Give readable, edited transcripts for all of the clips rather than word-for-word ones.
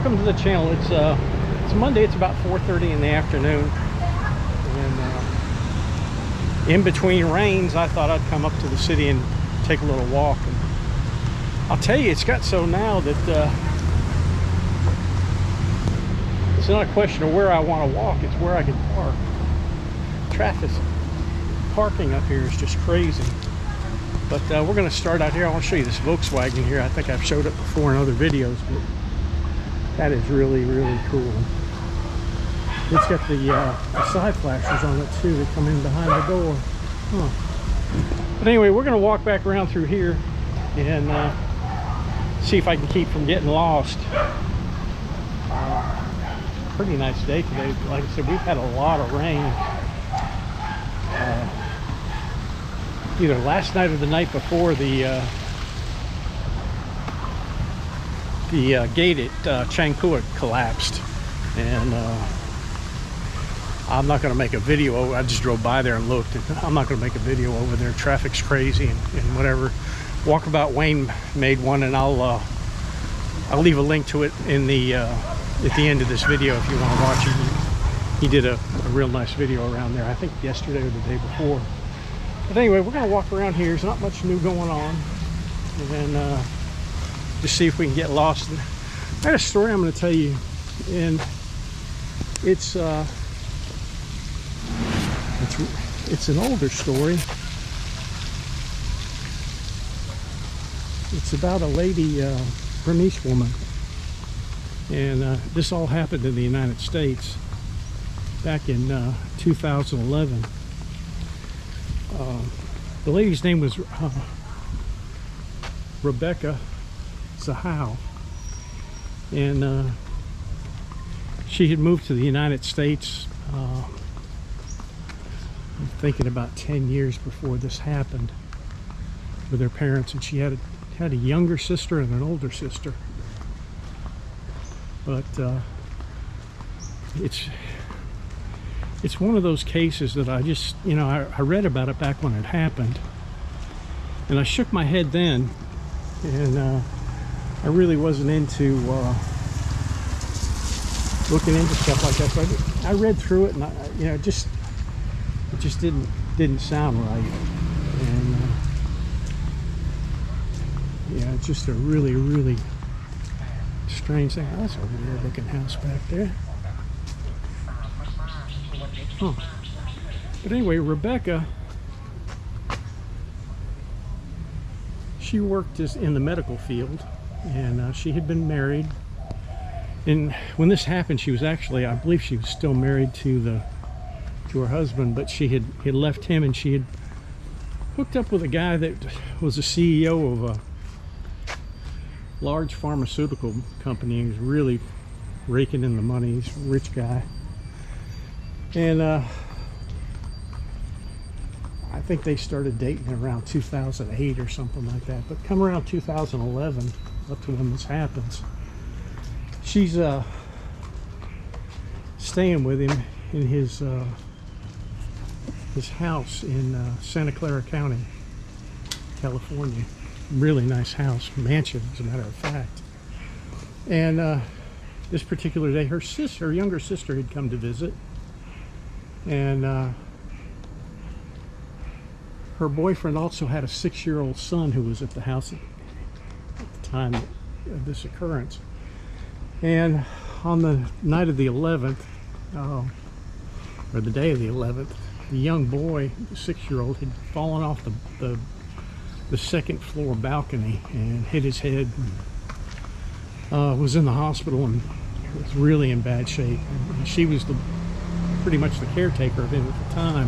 welcome to the channel. It's Monday. It's about 4:30 in the afternoon, and in between rains, I thought I'd come up to the city and take a little walk. And I'll tell you, it's got so now that it's not a question of where I want to walk; it's where I can park. Traffic parking up here is just crazy. But we're going to start out here. I want to show you this Volkswagen here. I think I've showed it before in other videos, but that is really, really cool. It's got the side flashers on it too that come in behind the door. But anyway, we're going to walk back around through here and see if I can keep from getting lost. Pretty nice day today. Like I said, we've had a lot of rain. Either last night or the night before, the gate at Chiangmai collapsed, and I'm not going to make a video. I just drove by there and looked, and I'm not going to make a video over there. Traffic's crazy and whatever. Walkabout Wayne made one, and I'll leave a link to it in the at the end of this video if you want to watch it. He did a real nice video around there, I think yesterday or the day before. But anyway, we're going to walk around here. There's not much new going on, and just see if we can get lost. And I got a story I'm going to tell you, and it's an older story. It's about a lady, Burmese woman, and this all happened in the United States back in 2011. The lady's name was Rebbeca Zahau, and she had moved to the United States I'm thinking about 10 years before this happened with her parents, and she had a younger sister and an older sister. But it's one of those cases that I just, I read about it back when it happened, and I shook my head then, and I really wasn't into looking into stuff like that. So I read through it, and it just didn't sound right, and it's just a really, really strange thing. Oh, that's a weird looking house back there. Huh. But anyway, Rebecca, she worked in the medical field, and she had been married. And when this happened, she was actually, I believe she was still married to her husband, but she had left him, and she had hooked up with a guy that was the CEO of a large pharmaceutical company. He was really raking in the money. He's a rich guy. And I think they started dating around 2008 or something like that. But come around 2011, up to when this happens, she's staying with him in his house in Santa Clara County, California. Really nice house, mansion, as a matter of fact. And this particular day, her younger sister had come to visit. And her boyfriend also had a 6-year-old son who was at the house at the time of this occurrence. And on the night of the 11th, or the day of the 11th, the young boy, the 6-year-old, had fallen off the second floor balcony and hit his head. And, was in the hospital and was really in bad shape. And she was pretty much the caretaker of him at the time,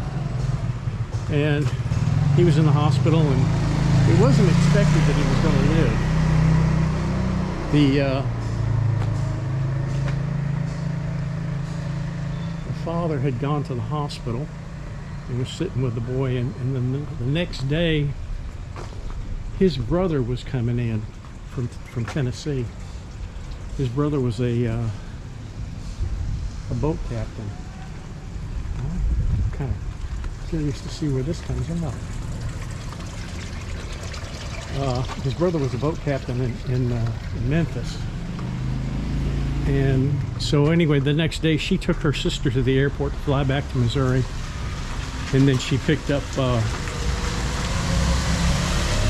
and he was in the hospital, and it wasn't expected that he was going to live. The father had gone to the hospital and was sitting with the boy, and then the next day his brother was coming in from Tennessee. His brother was a boat captain. I'm kind of curious to see where this comes out. His brother was a boat captain in Memphis, And so anyway, the next day she took her sister to the airport to fly back to Missouri, and then she picked up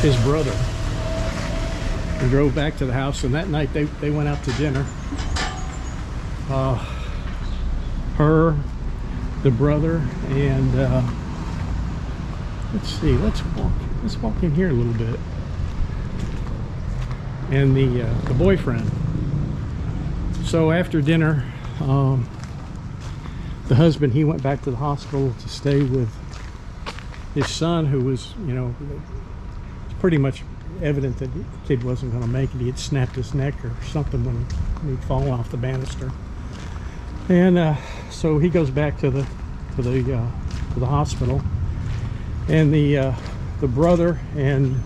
his brother and drove back to the house. And that night they went out to dinner. Her, the brother, and let's see, let's walk in here a little bit. And the boyfriend. So after dinner, the husband, he went back to the hospital to stay with his son, who was, you know, it's pretty much evident that the kid wasn't going to make it. He had snapped his neck or something when he'd fallen off the banister. And so he goes back to the hospital, and the brother and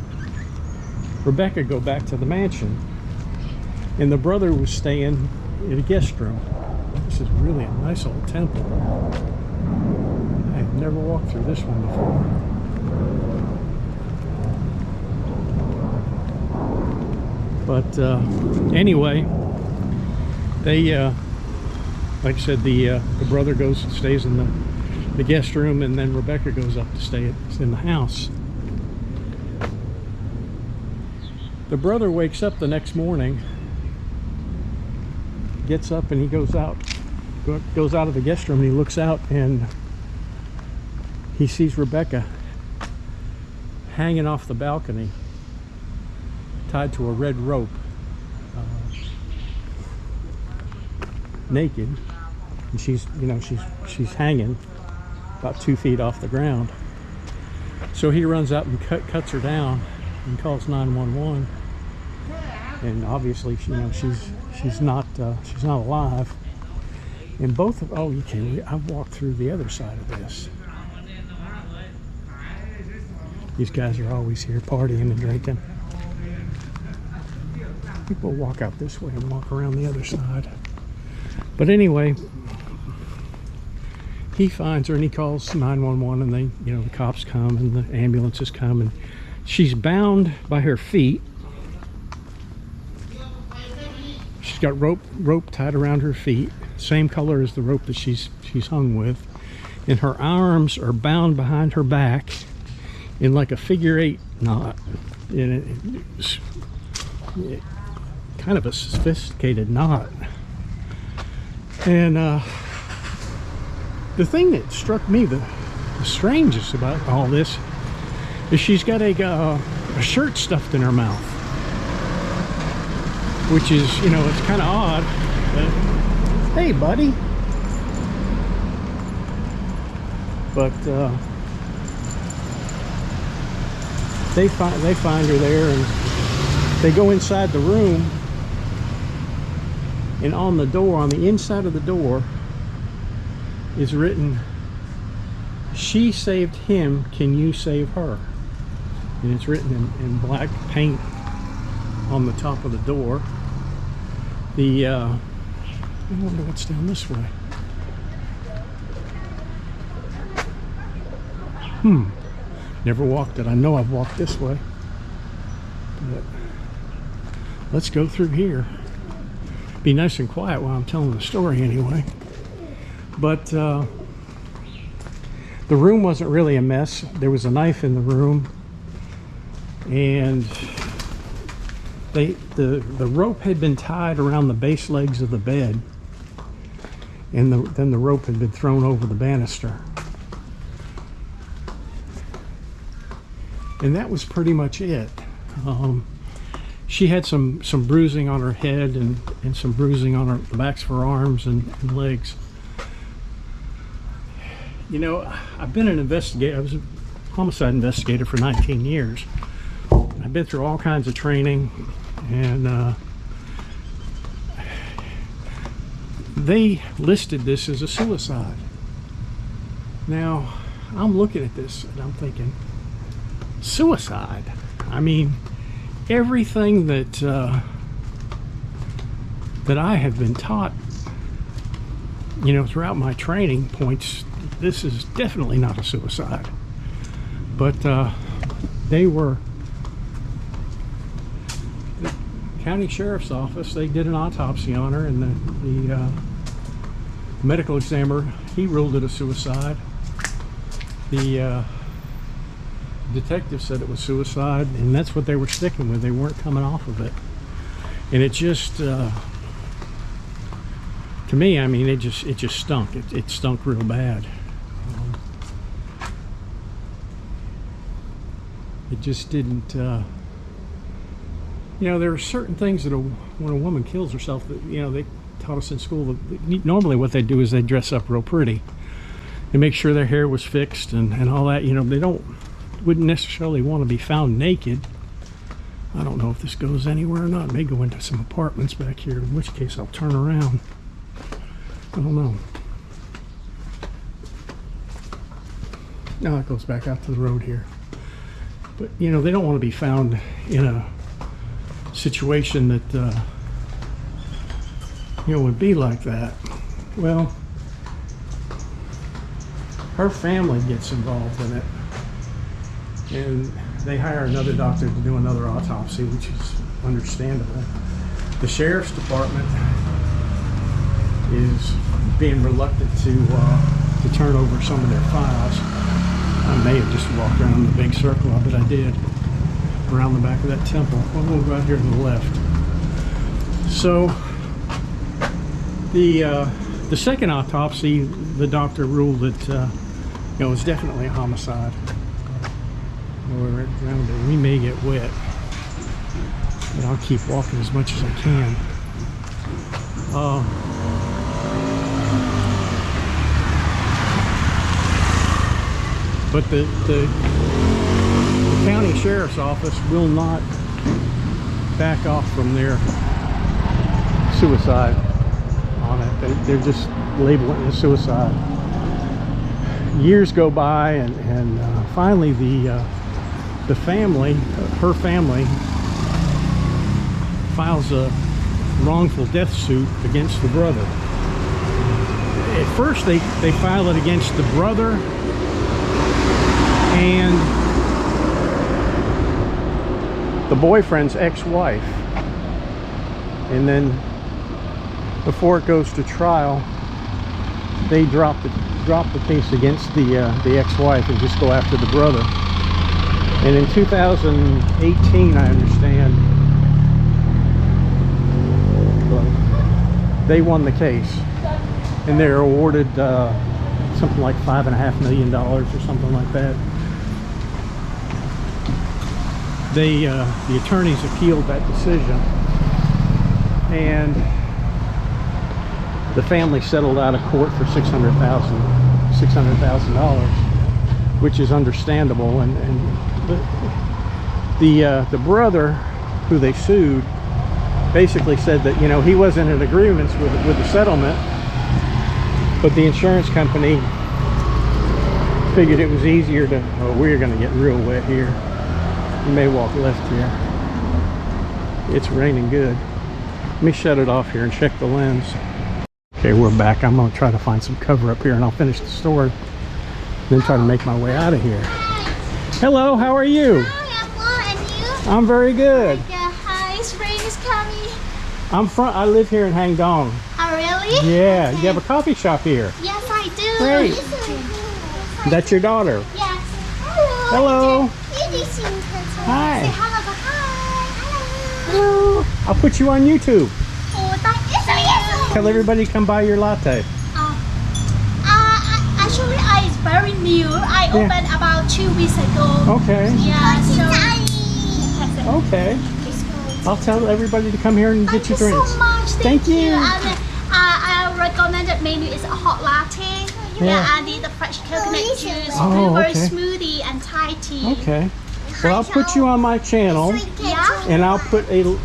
Rebbeca go back to the mansion, and the brother was staying in a guest room. This is really a nice old temple. I've never walked through this one before. But anyway, they like I said, the brother goes and stays in the guest room, and then Rebbeca goes up to stay in the house. The brother wakes up the next morning, gets up, and he goes out of the guest room, and he looks out, and he sees Rebbeca hanging off the balcony, tied to a red rope, naked, and she's hanging about 2 feet off the ground. So he runs out and cuts her down and calls 911. And obviously, she's not alive. And both of I've walked through the other side of this. These guys are always here partying and drinking. People walk out this way and walk around the other side. But anyway, he finds her and he calls 911, and the cops come and the ambulances come, and she's bound by her feet. She's got rope tied around her feet, same color as the rope that she's hung with, and her arms are bound behind her back in like a figure 8 knot. And it's kind of a sophisticated knot. And the thing that struck me the strangest about all this is she's got a shirt stuffed in her mouth, which is, it's kind of odd. But hey, buddy. But they find her there, and they go inside the room, and on the door, on the inside of the door, is written, "She saved him, can you save her?" And it's written in black paint on the top of the door. I wonder what's down this way. Never walked it. I know I've walked this way. But let's go through here. Be nice and quiet while I'm telling the story anyway. But the room wasn't really a mess. There was a knife in the room, and the rope had been tied around the base legs of the bed, and then the rope had been thrown over the banister. And that was pretty much it. She had some bruising on her head and some bruising on the backs of her arms and legs. I've been an investigator. I was a homicide investigator for 19 years. I've been through all kinds of training, and they listed this as a suicide. Now, I'm looking at this and I'm thinking, suicide? I mean, everything that I have been taught, throughout my training points, this is definitely not a suicide. But they were county sheriff's office, they did an autopsy on her, and the medical examiner, he ruled it a suicide. The detective said it was suicide, and that's what they were sticking with. They weren't coming off of it. And it just, to me, I mean, it just stunk. It stunk real bad. It just didn't, you know, there are certain things that when a woman kills herself, that, you know, they taught us in school that normally what they do is they dress up real pretty and make sure their hair was fixed and all that. You know, they wouldn't necessarily want to be found naked. I don't know if this goes anywhere or not. It may go into some apartments back here, in which case I'll turn around. I don't know. No, it goes back out to the road here. But, you know, they don't want to be found in a situation that, you know, would be like that. Well, her family gets involved in it, and they hire another doctor to do another autopsy, which is understandable. The sheriff's department is being reluctant to turn over some of their files. I may have just walked around the big circle. I bet I did. Around the back of that temple. Well, we'll go out here to the left. So the second autopsy, the doctor ruled that you know, it was definitely a homicide. We may get wet, but I'll keep walking as much as I can. But the county sheriff's office will not back off from their suicide on it. They're just labeling it as suicide. Years go by, and finally the family, her family, files a wrongful death suit against the brother. At first they file it against the brother and the boyfriend's ex-wife, and then before it goes to trial, they drop the case against the ex-wife and just go after the brother. And in 2018, I understand, they won the case, and they're awarded something like $5.5 million or something like that. The attorneys appealed that decision, and the family settled out of court for $600,000, which is understandable. And the brother who they sued basically said that, you know, he wasn't in agreement with the settlement, but the insurance company figured it was easier to, oh, we're going to get real wet here. You may walk left here. It's raining good. Let me shut it off here and check the lens. Okay, we're back. I'm going to try to find some cover up here, and I'll finish the story, then try to make my way out of here. Hello, how are you? Hi, I'm well, and you? I'm very good. Yeah, hi, spring is coming. I live here in Hangdong. Oh, really? Yeah, Okay. you have a coffee shop here. Yes, I do. Great. That's your daughter. Yes. Hello. Hello. Hi. Say hello. Hi. Hello. I'll put you on YouTube. Oh, yes. Tell everybody to come buy your latte. Actually, it's very new. I opened about 2 weeks ago. Okay. Yeah, so. Okay. I'll tell everybody to come here and get your Thank you drinks. so much. Thank you. And I recommended menu is a hot latte. Yeah. I need the fresh coconut juice, Oh, blueberry okay. smoothie, and Thai tea. Okay. Well, I'll put you on my channel, Yeah. and I'll put a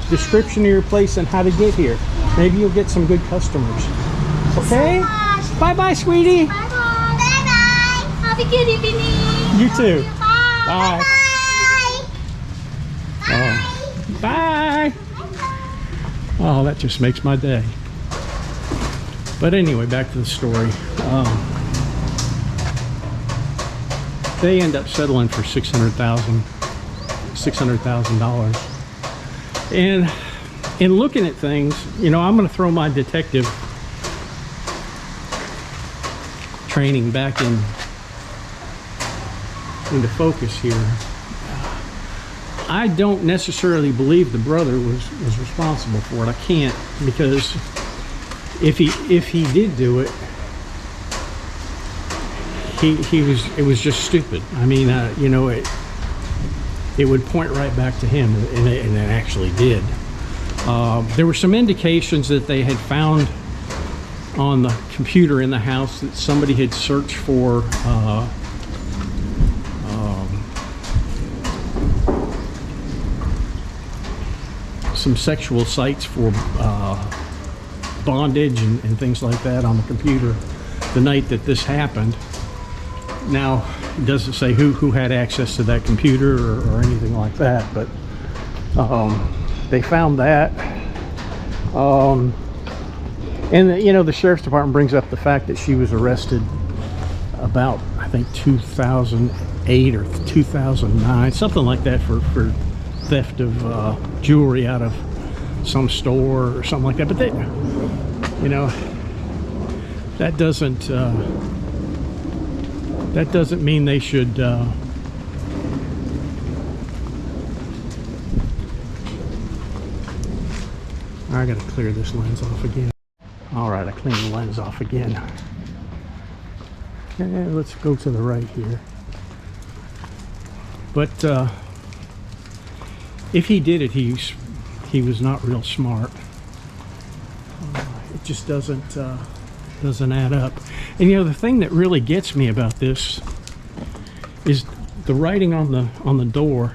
description of your place and how to get here. Maybe you'll get some good customers. Okay? Bye-bye, sweetie. Bye-bye. Bye-bye. Have a good evening. You too. Bye. Bye. Bye. Oh, that just makes my day. But anyway, back to the story. They end up settling for $600,000. And in looking at things, you know, I'm going to throw my detective training back into focus here. I don't necessarily believe the brother was responsible for it. I can't, because if he did do it, it was just stupid. I mean, you know, it would point right back to him, and it actually did. There were some indications that they had found on the computer in the house that somebody had searched for some sexual sites for bondage and things like that on the computer the night that this happened. Now, it doesn't say who had access to that computer or anything like that, but they found that. And you know, the sheriff's department brings up the fact that she was arrested about, I think, 2008 or 2009, something like that, for theft of jewelry out of some store or something like that. But they, you know, that doesn't mean they should I gotta clear this lens off again. All right, I cleaned the lens off again. And let's go to the right here. But if he did it, he was not real smart. It just doesn't add up. And you know, the thing that really gets me about this is the writing on the door.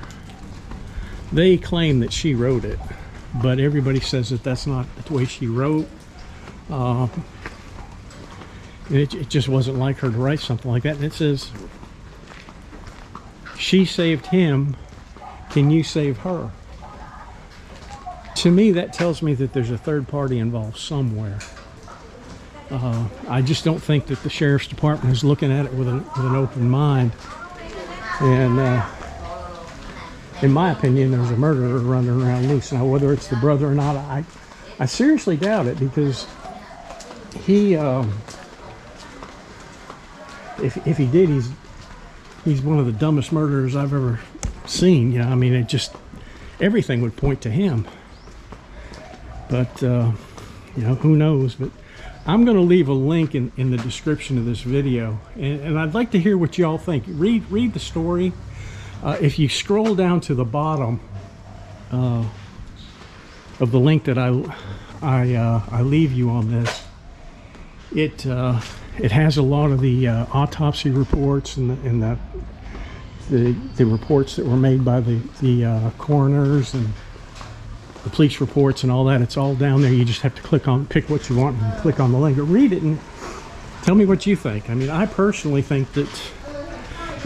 They claim that she wrote it, but everybody says that that's not the way she wrote. It just wasn't like her to write something like that. And it says, "She saved him. Can you save her?" To me, that tells me that there's a third party involved somewhere. I just don't think that the sheriff's department is looking at it with an open mind. And in my opinion, there's a murderer running around loose. Now, whether it's the brother or not, I seriously doubt it, because he, if he did, he's one of the dumbest murderers I've ever seen. You know, I mean, it just, everything would point to him. But you know, who knows? But I'm going to leave a link in the description of this video, and I'd like to hear what y'all think. Read the story. If you scroll down to the bottom of the link that I leave you on this, it has a lot of the autopsy reports and the reports that were made by the coroners and the police reports and all that. It's all down there. You just have to pick what you want and click on the link. But read it and tell me what you think. I mean, I personally think that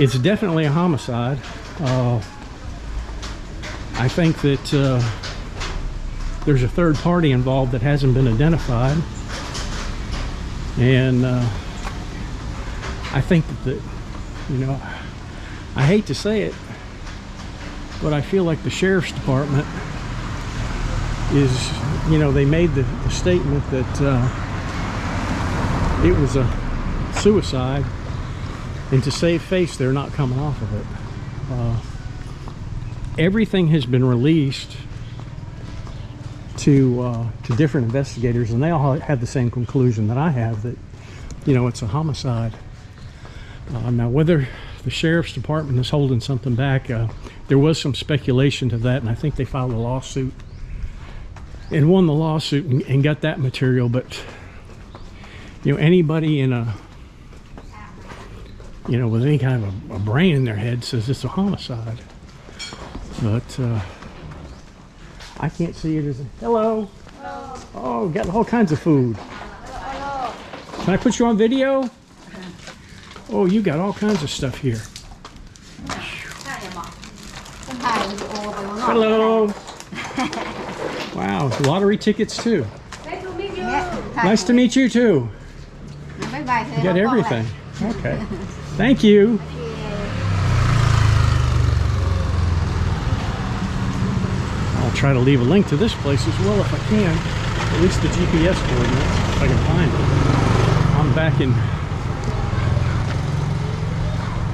it's definitely a homicide. I think that there's a third party involved that hasn't been identified, and I think that you know, I hate to say it, but I feel like the sheriff's department is, you know, they made the statement that it was a suicide, and to save face, they're not coming off of it. Everything has been released to different investigators, and they all had the same conclusion that I have, that, you know, it's a homicide. Now, whether the sheriff's department is holding something back, there was some speculation to that, and I think they filed a lawsuit and won the lawsuit and got that material. But you know, anybody in a, you know, with any kind of a brain in their head says it's a homicide. But I can't see it as a hello. Hello. Oh, got all kinds of food. Hello. Can I put you on video? Oh, you got all kinds of stuff here. Hello. Wow, lottery tickets too. Nice to meet you too. You got everything. Okay. Thank you. I'll try to leave a link to this place as well if I can. At least the GPS coordinates, if I can find it. I'm back in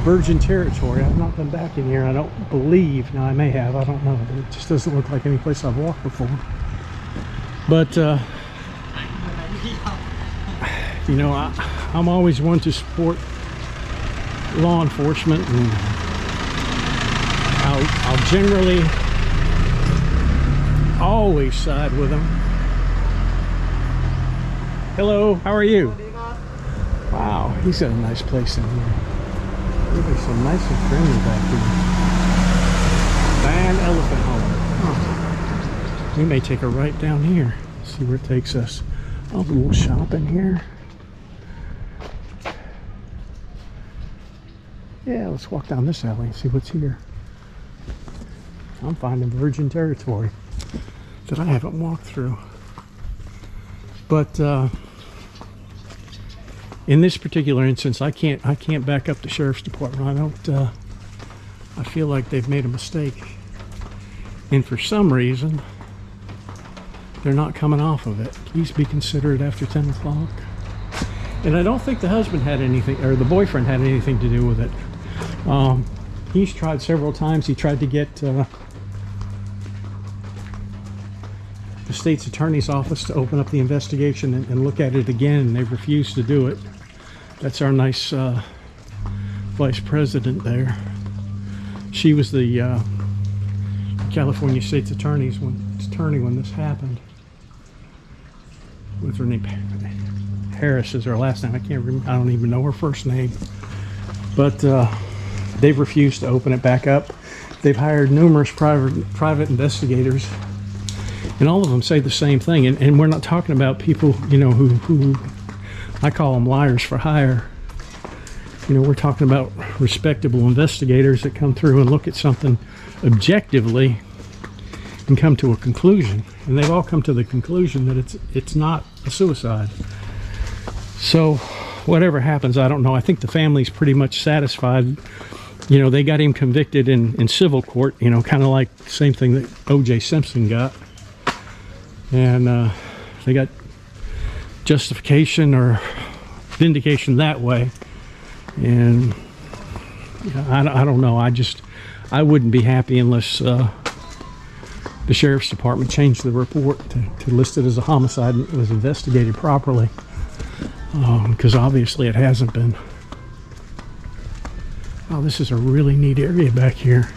Virgin Territory. I've not been back in here, I don't believe. Now I may have, I don't know. It just doesn't look like any place I've walked before. But you know, I'm always one to support law enforcement, and I'll generally always side with them. Hello, how are you? Wow, he's got a nice place in here. Really so nice and friendly back here. Van Elephant Home. Huh. We may take a right down here. See where it takes us. Oh, a little shop in here. Yeah, let's walk down this alley and see what's here. I'm finding virgin territory that I haven't walked through. But in this particular instance, I can't back up the sheriff's department. I feel like they've made a mistake, and for some reason they're not coming off of it. Please be considerate after 10 o'clock. And I don't think the husband had anything, or the boyfriend had anything to do with it. He's tried several times. He tried to get the state's attorney's office to open up the investigation and look at it again, and they've refused to do it. That's our nice vice president there. She was the California state's attorney when this happened. What's her name? Harris is her last name. I can't remember. I don't even know her first name. But they've refused to open it back up. They've hired numerous private investigators, and all of them say the same thing. And we're not talking about people, you know, who I call them liars for hire. You know, we're talking about respectable investigators that come through and look at something objectively and come to a conclusion. And they've all come to the conclusion that it's not a suicide. So whatever happens, I don't know. I think the family's pretty much satisfied. You know, they got him convicted in civil court, you know, kind of like the same thing that O.J. Simpson got. And they got justification or vindication that way. And I don't know. I wouldn't be happy unless the sheriff's department changed the report to list it as a homicide and it was investigated properly. Because obviously it hasn't been. Oh, this is a really neat area back here.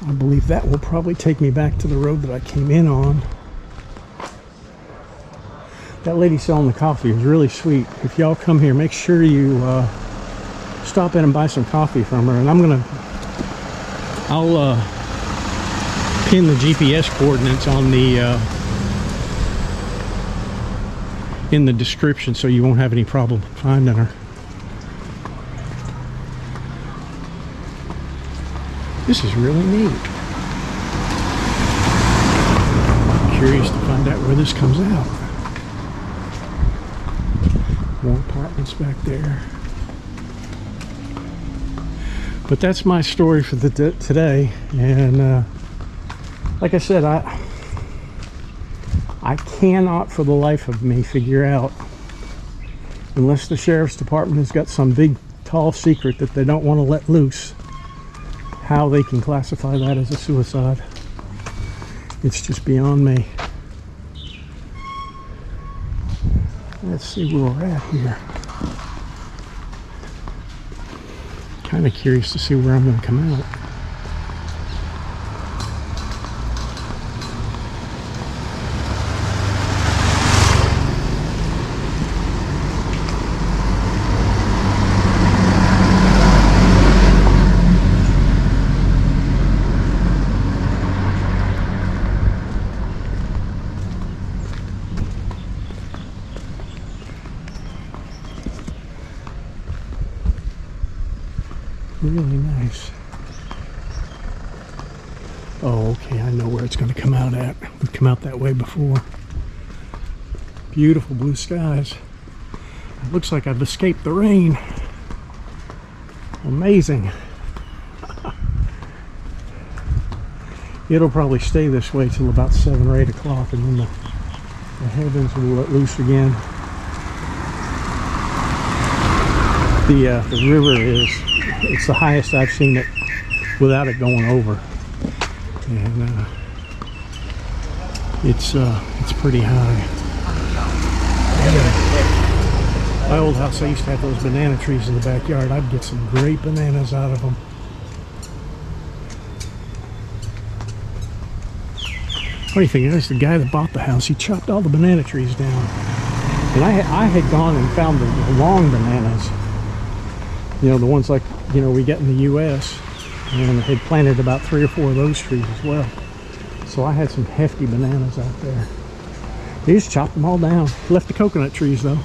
I believe that will probably take me back to the road that I came in on. That lady selling the coffee is really sweet. If y'all come here, make sure you stop in and buy some coffee from her. And I'll pin the GPS coordinates on the in the description, so you won't have any problem finding her. This is really neat. I'm curious to find out where this comes out. More apartments back there. But that's my story for today. And like I said, I cannot for the life of me figure out, unless the sheriff's department has got some big tall secret that they don't want to let loose, how they can classify that as a suicide. It's just beyond me. Let's see where we're at here. Kind of curious to see where I'm going to come out. Really nice. Oh, okay, I know where it's going to come out at. We've come out that way before. Beautiful blue skies. It looks like I've escaped the rain. Amazing. it'll probably stay this way till about 7 or 8 o'clock, and then the heavens will let loose again. The river it's the highest I've seen it without it going over, and it's pretty high. My old house, I used to have those banana trees in the backyard. I'd get some great bananas out of them. Funny thing is, the guy that bought the house, he chopped all the banana trees down. And I had gone and found the long bananas. You know, the ones like, you know, we get in the U.S. And had planted about 3 or 4 of those trees as well. So I had some hefty bananas out there. He just chopped them all down. Left the coconut trees though.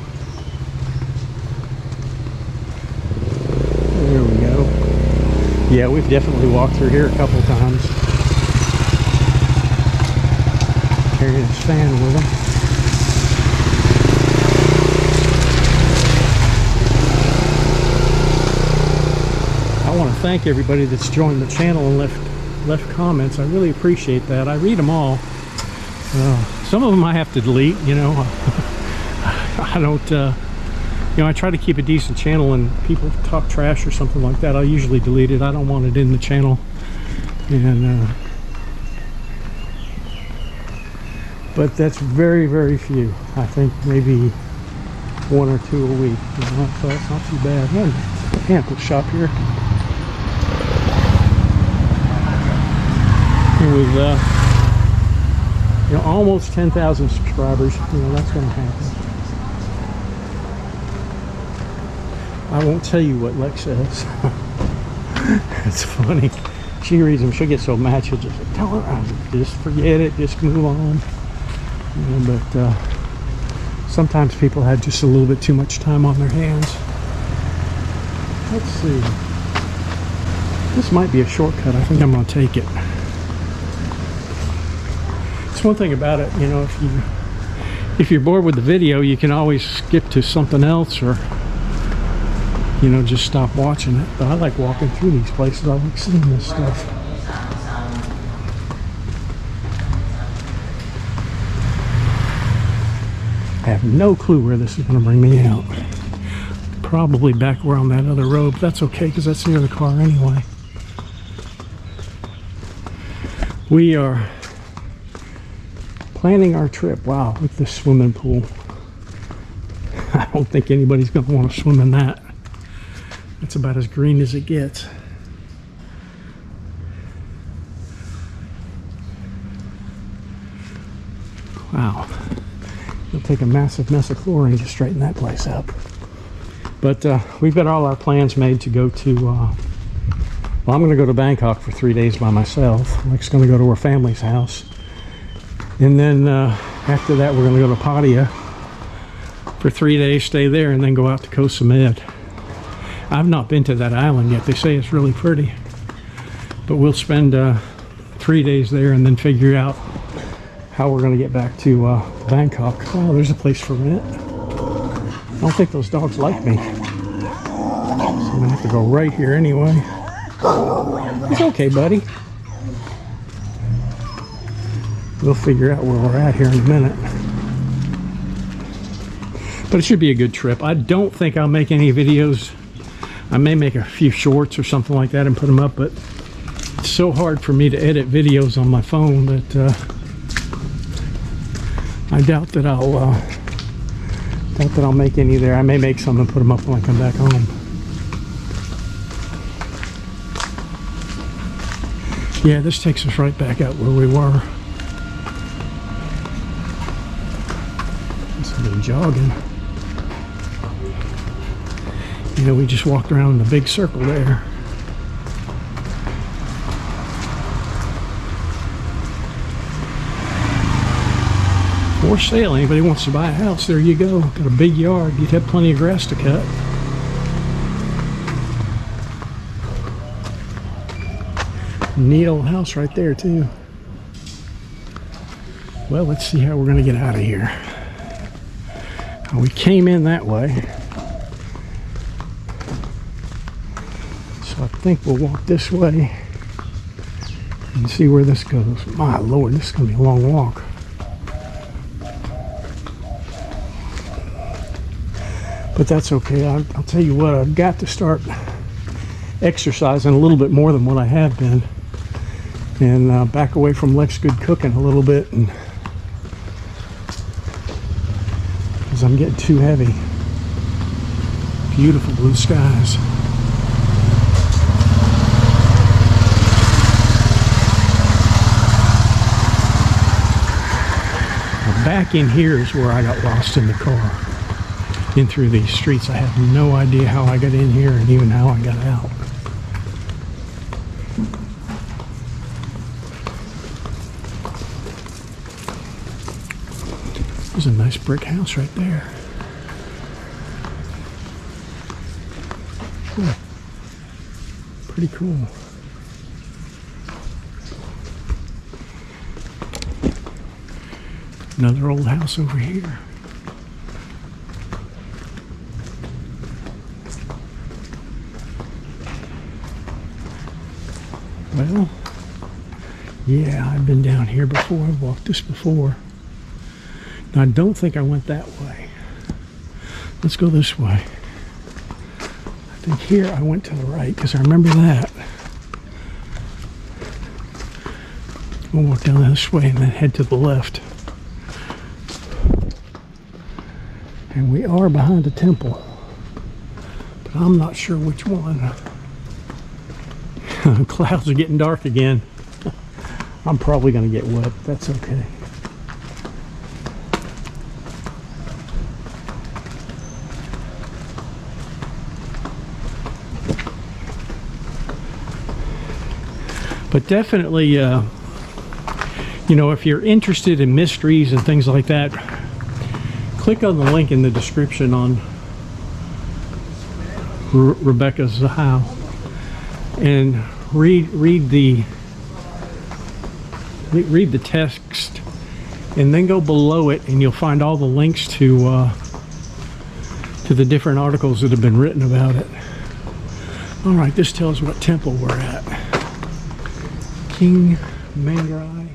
There we go. Yeah, we've definitely walked through here a couple times. Carrying his fan with him. I want to thank everybody that's joined the channel and left comments. I really appreciate that. I read them all. Some of them I have to delete, you know. I don't, you know, I try to keep a decent channel, and people talk trash or something like that, I'll usually delete it. I don't want it in the channel. And but that's very, very few. I think maybe 1 or 2 a week. You know, so it's not too bad. Ample shop here. With you know, almost 10,000 subscribers, you know, that's going to happen. I won't tell you what Lex says. It's funny. She reads them, she'll get so mad, she'll just tell her, just forget it, just move on. You know, but sometimes people had just a little bit too much time on their hands. Let's see. This might be a shortcut. I think I'm going to take it. One thing about it, you know, if you're bored with the video, you can always skip to something else, or, you know, just stop watching it. But I like walking through these places. I like seeing this stuff. I have no clue where this is going to bring me out. Probably back where on that other road, but that's okay because that's near the car anyway. We are planning our trip. Wow, with this swimming pool. I don't think anybody's going to want to swim in that. That's about as green as it gets. Wow. It'll take a massive mess of chlorine to straighten that place up. But we've got all our plans made to go to, well, I'm going to go to Bangkok for 3 days by myself. Mike's going to go to her family's house. And then after that, we're going to go to Pattaya for 3 days, stay there, and then go out to Koh Samet. I've not been to that island yet. They say it's really pretty. But we'll spend 3 days there and then figure out how we're going to get back to Bangkok. Oh, there's a place for rent. I don't think those dogs like me. So I'm going to have to go right here anyway. It's okay, buddy. We'll figure out where we're at here in a minute. But it should be a good trip. I don't think I'll make any videos. I may make a few shorts or something like that and put them up, but it's so hard for me to edit videos on my phone that I doubt that I'll make any there. I may make some and put them up when I come back home. Yeah, this takes us right back out where we were. Been jogging. You know, we just walked around in a big circle there. For sale, anybody wants to buy a house, there you go. Got a big yard, you'd have plenty of grass to cut. Neat old house right there too. Well, let's see how we're going to get out of here. We came in that way, so I think we'll walk this way And see where this goes. My Lord, this is going to be a long walk. But that's okay. I'll tell you what, I've got to start exercising a little bit more than what I have been. And back away from Lex Good Cooking a little bit. And because I'm getting too heavy. Beautiful blue skies. Back in here is where I got lost in the car. In through these streets. I have no idea how I got in here and even how I got out. There's a nice brick house right there. Cool. Pretty cool. Another old house over here. Well, yeah, I've been down here before. I've walked this before. Now, I don't think I went that way. Let's go this way. I think here I went to the right because I remember that. We'll walk down this way and then head to the left. And we are behind a temple, but I'm not sure which one. Clouds are getting dark again. I'm probably going to get wet. That's okay. But definitely, you know, if you're interested in mysteries and things like that, click on the link in the description on Rebbeca Zahau and read the text, and then go below it and you'll find all the links to the different articles that have been written about it. All right, this tells what temple we're at. Chiangmai.